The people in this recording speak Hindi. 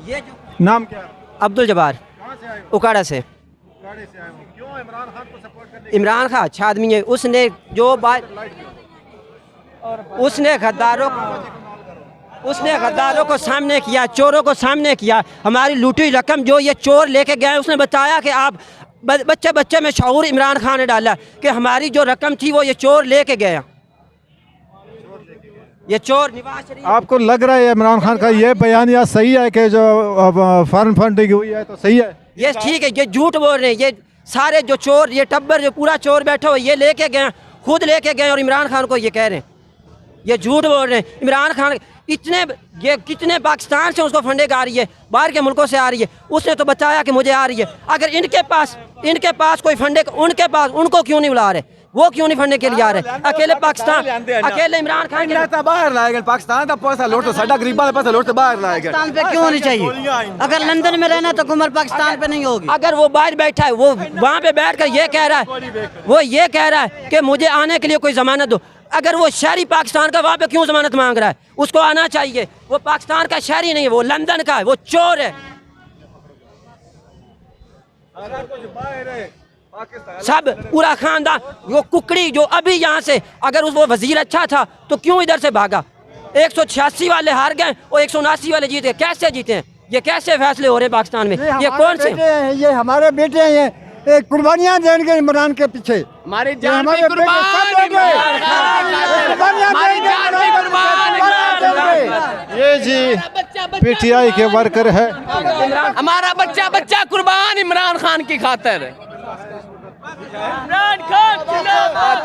ये जो नाम क्या है? अब्दुल जब्बार कहाँ से आए हो? उकाड़ा से। गाड़ी से आए हो। क्यों इमरान खान को सपोर्ट करने? इमरान खान अच्छा आदमी है, उसने जो बात उसने गद्दारों को सामने किया, चोरों को सामने किया। हमारी लूटी रकम जो ये चोर लेके गए, उसने बताया कि आप बच्चे बच्चे में शऊर इमरान खान ने डाला कि हमारी जो रकम थी वो ये चोर लेके गया। ये चोर नवाज शरीफ। आपको लग रहा है इमरान खान का ये बयानिया सही है कि जो फॉरेन फंडिंग हुई है तो सही है? ये ठीक है, ये झूठ बोल रहे हैं। ये सारे जो चोर, ये टब्बर जो पूरा चोर बैठे हुए, ये लेके गए, खुद लेके गए और इमरान खान को ये कह रहे हैं। ये झूठ बोल रहे हैं। इमरान खान इतने, ये कितने पाकिस्तान से उसको फंडिंग आ रही है, बाहर के मुल्कों से आ रही है। उसने तो बताया कि मुझे आ रही है। अगर इनके पास कोई फंडिंग, उनके पास, उनको क्यों नहीं बुला रहे? वो क्यों नहीं फंडने के लिए आ रहे? अकेले पाकिस्तान, अकेले इमरान खान के बाहर लाएगा पाकिस्तान का पैसा लौट तो साडा गरीबा का पैसा लौट तो बाहर लाएगा। पाकिस्तान पे क्यों नहीं चाहिए? अगर लंदन में रहना तो कुमर पाकिस्तान पे नहीं होगी। अगर वो बाहर बैठा है, वो वहाँ पे बैठ कर ये कह रहा है, वो ये कह रहा है कि मुझे आने के लिए कोई जमानत दो। अगर वो शहरी पाकिस्तान का, वहाँ पे क्यों जमानत मांग रहा है? उसको आना चाहिए। वो पाकिस्तान का शहरी नहीं है, वो लंदन का है, वो चोर है। सब पूरा खानदान, वो कुकड़ी जो अभी यहाँ से, अगर उस वो वजीर अच्छा था तो क्यों इधर से भागा? 186 वाले हार गए और 179 वाले जीत गए। कैसे जीते हैं? ये कैसे फैसले हो रहे हैं पाकिस्तान में? ये कौन से? ये हमारे बेटे हैं, ये कुर्बानियां देंगे इमरान के पीछे। हमारी जान भी कुर्बान, ये जी पीटीआई के वर्कर है। हमारा बच्चा बच्चा कुर्बान इमरान खान की खातिर। इमरान खान जिंदाबाद।